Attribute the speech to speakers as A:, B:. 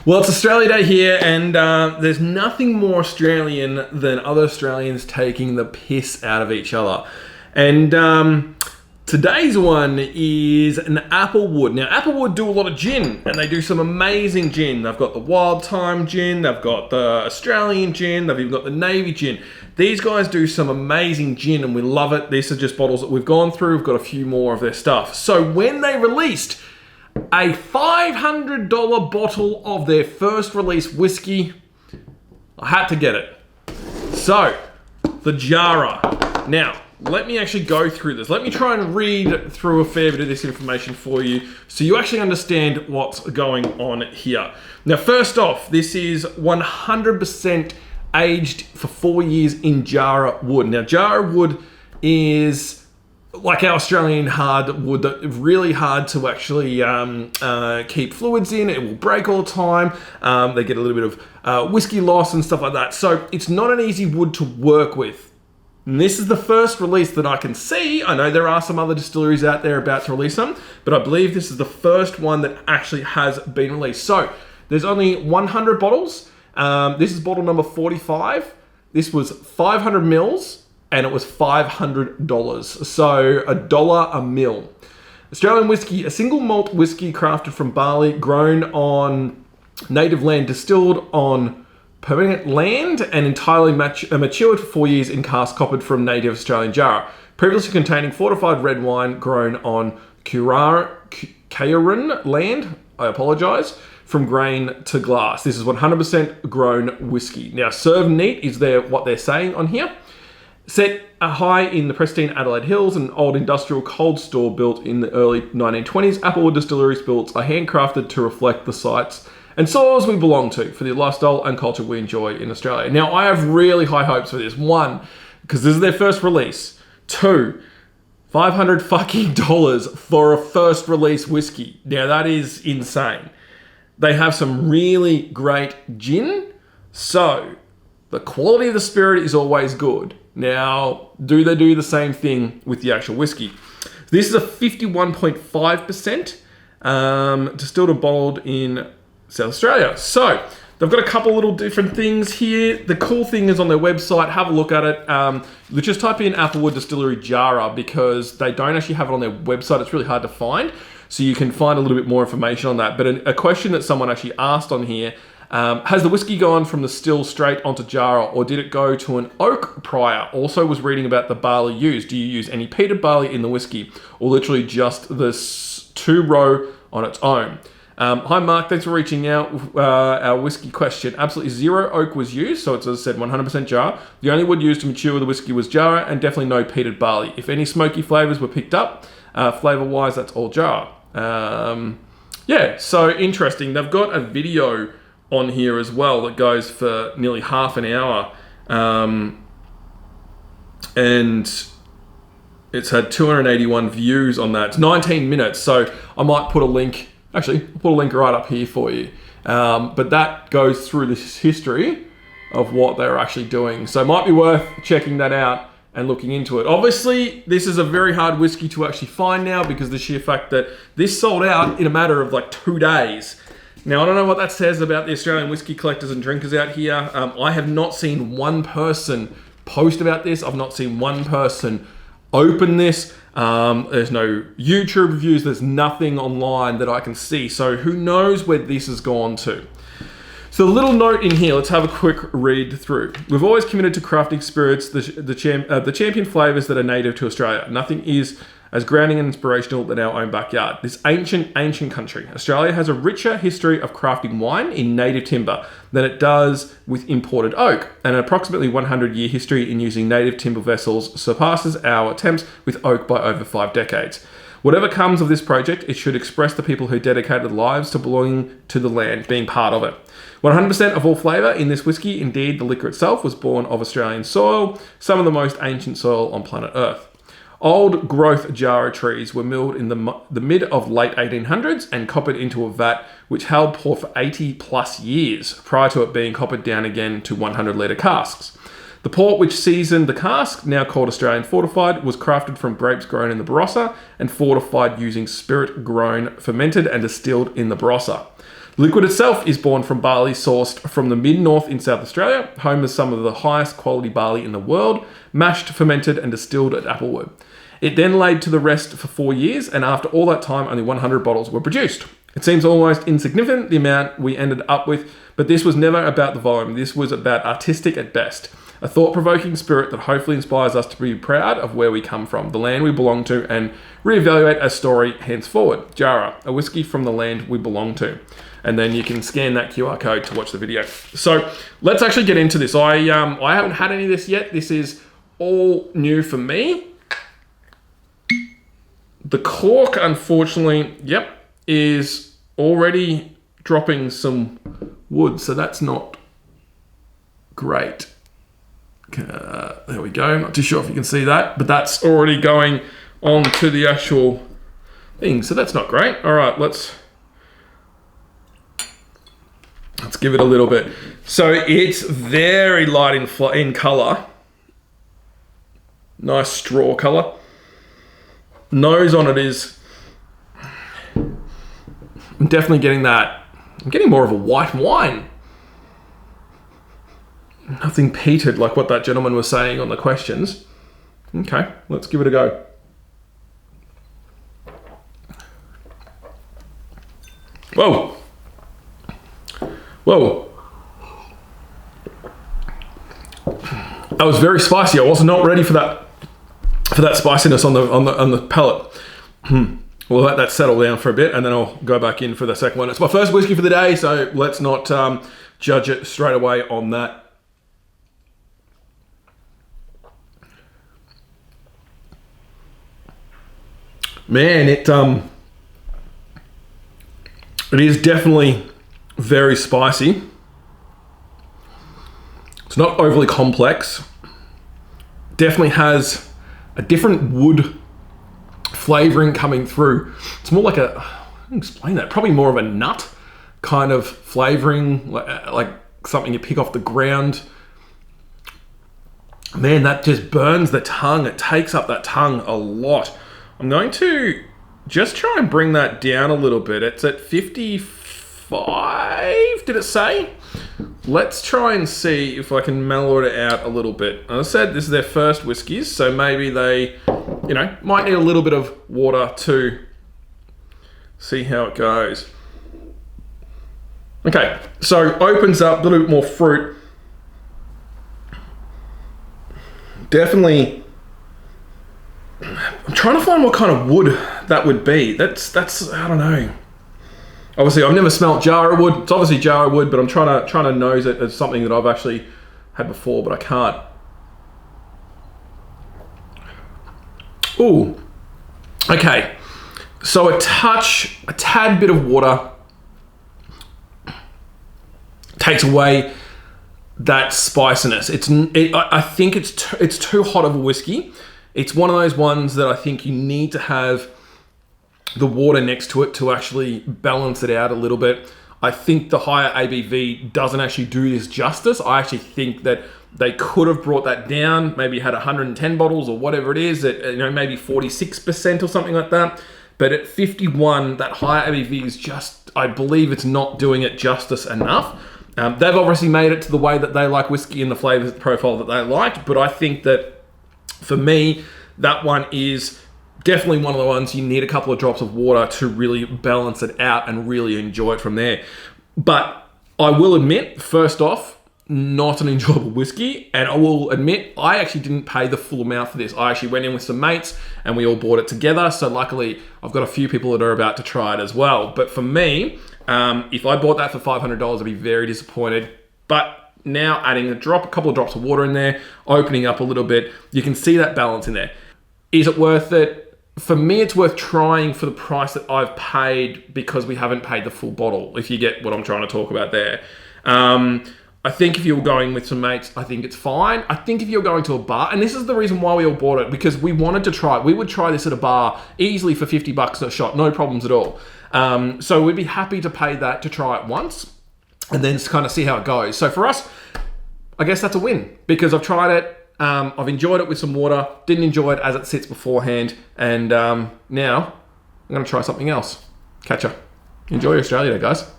A: Well, it's Australia Day here, and there's nothing more Australian than other Australians taking the piss out of each other. And today's one is an Applewood. Now, Applewood do a lot of gin, and they do some amazing gin. They've got the Wild Time gin, they've got the Australian gin, they've even got the Navy gin. These guys do some amazing gin, and we love it. These are just bottles that we've gone through. We've got a few more of their stuff. So when they released a $500 bottle of their first release whiskey, I had to get it. So, the Jara. Now, let me actually go through this. Let me try and read through a fair bit of this information for you so you actually understand what's going on here. Now, first off, this is 100% aged for 4 years in Jara wood. Now, Jara wood is like our Australian hard wood, that really hard to actually keep fluids in. It will break all the time. They get a little bit of whiskey loss and stuff like that. So it's not an easy wood to work with. And this is the first release that I can see. I know there are some other distilleries out there about to release them, but I believe this is the first one that actually has been released. So there's only 100 bottles. This is bottle number 45. This was 500 mils. And it was $500. So $1 a mil. Australian whiskey, a single malt whiskey crafted from barley, grown on native land, distilled on permanent land, and entirely matured for 4 years in cask coppered from native Australian Jara. Previously containing fortified red wine grown on Kaiurun land, I apologise, from grain to glass. This is 100% grown whiskey. Now, serve neat is what they're saying on here. Set a high in the pristine Adelaide Hills, an old industrial cold store built in the early 1920s. Applewood Distillery spirits are handcrafted to reflect the sites and soils we belong to for the lifestyle and culture we enjoy in Australia. Now, I have really high hopes for this. One, because this is their first release. Two, $500 fucking dollars for a first release whiskey. Now, that is insane. They have some really great gin, so the quality of the spirit is always good. Now, do they do the same thing with the actual whiskey? This is a 51.5% distilled and bottled in South Australia. So, they've got a couple little different things here. The cool thing is on their website, have a look at it. Just type in Applewood Distillery Jara because they don't actually have it on their website. It's really hard to find. So you can find a little bit more information on that. But a question that someone actually asked on here, has the whiskey gone from the still straight onto Jara, or did it go to an oak prior? Also was reading about the barley used. Do you use any peated barley in the whiskey, or literally just the 2-row on its own? Hi Mark, thanks for reaching out. Our whiskey question. Absolutely zero oak was used, so it's, as I said, 100% Jara. The only wood used to mature the whiskey was Jara, and definitely no peated barley. If any smoky flavours were picked up, flavour-wise, that's all Jara. Yeah, so interesting. They've got a video on here as well that goes for nearly half an hour, and it's had 281 views on that. It's 19 minutes, so I might put a link. Actually, I'll put a link right up here for you. But that goes through this history of what they're actually doing, so it might be worth checking that out and looking into it. Obviously, this is a very hard whiskey to actually find now because the sheer fact that this sold out in a matter of like 2 days. Now, I don't know what that says about the Australian whiskey collectors and drinkers out here. I have not seen one person post about this. I've not seen one person open this. There's no YouTube reviews. There's nothing online that I can see. So who knows where this has gone to. So a little note in here, let's have a quick read through. We've always committed to crafting spirits, the champion flavours that are native to Australia. Nothing is as grounding and inspirational than our own backyard. This ancient country. Australia has a richer history of crafting wine in native timber than it does with imported oak, and an approximately 100-year history in using native timber vessels surpasses our attempts with oak by over 5 decades. Whatever comes of this project, it should express the people who dedicated lives to belonging to the land, being part of it. 100% of all flavour in this whiskey, indeed the liquor itself, was born of Australian soil, some of the most ancient soil on planet Earth. Old growth Jara trees were milled in the mid of late 1800s and coppered into a vat which held port for 80 plus years prior to it being coppered down again to 100 litre casks. The port which seasoned the cask, now called Australian Fortified, was crafted from grapes grown in the Barossa and fortified using spirit grown, fermented and distilled in the Barossa. Liquid itself is born from barley sourced from the mid-north in South Australia, home of some of the highest quality barley in the world, mashed, fermented and distilled at Applewood. It then laid to the rest for 4 years, and after all that time, only 100 bottles were produced. It seems almost insignificant, the amount we ended up with, but this was never about the volume. This was about artistic at best. A thought-provoking spirit that hopefully inspires us to be proud of where we come from, the land we belong to, and reevaluate our story henceforward. Jara, a whiskey from the land we belong to. And then you can scan that QR code to watch the video. So let's actually get into this. I haven't had any of this yet. This is all new for me. The cork, unfortunately, is already dropping some wood, so that's not great. There we go. Not too sure if you can see that, but that's already going on to the actual thing, so that's not great. All right, let's give it a little bit. So it's very light in color. Nice straw color. Nose on it is... I'm definitely getting that. I'm getting more of a white wine. Nothing peated like what that gentleman was saying on the questions. Okay, let's give it a go. Whoa. Whoa. That was very spicy. I was not ready for that spiciness on the palate. We'll let that settle down for a bit, and then I'll go back in for the second one. It's my first whiskey for the day, so let's not judge it straight away on that. Man, it is definitely very spicy. It's not overly complex. Definitely has a different wood flavoring coming through. It's more like how do I explain that? Probably more of a nut kind of flavoring, like something you pick off the ground. Man, that just burns the tongue. It takes up that tongue a lot. I'm going to just try and bring that down a little bit. It's at 55, did it say? Let's try and see if I can mellow it out a little bit. As I said, this is their first whiskies, so maybe they, might need a little bit of water to see how it goes. Okay, so opens up a little bit more fruit. Definitely... I'm trying to find what kind of wood that would be. That's I don't know. Obviously, I've never smelt Jarrah wood. It's obviously Jarrah wood, but I'm trying to nose it as something that I've actually had before, but I can't. Ooh. Okay. So a tad bit of water takes away that spiciness. I think it's too hot of a whiskey. It's one of those ones that I think you need to have the water next to it to actually balance it out a little bit. I think the higher ABV doesn't actually do this justice. I actually think that they could have brought that down, maybe had 110 bottles or whatever it is, at maybe 46% or something like that. But at 51, that higher ABV is just, I believe it's not doing it justice enough. They've obviously made it to the way that they like whiskey and the flavor profile that they like, but I think that for me, that one is definitely one of the ones you need a couple of drops of water to really balance it out and really enjoy it from there. But I will admit, first off, not an enjoyable whiskey. And I will admit, I actually didn't pay the full amount for this. I actually went in with some mates and we all bought it together. So luckily, I've got a few people that are about to try it as well. But for me, if I bought that for $500, I'd be very disappointed. But now adding a couple of drops of water in there, opening up a little bit, you can see that balance in there. Is it worth it? For me, it's worth trying for the price that I've paid because we haven't paid the full bottle, if you get what I'm trying to talk about there. I think if you're going with some mates, I think it's fine. I think if you're going to a bar, and this is the reason why we all bought it, because we wanted to try it. We would try this at a bar easily for $50 a shot, no problems at all. So we'd be happy to pay that to try it once and then kind of see how it goes. So for us, I guess that's a win because I've tried it. I've enjoyed it with some water, didn't enjoy it as it sits beforehand, and now I'm going to try something else. Catch ya. Enjoy your Australia Day, guys.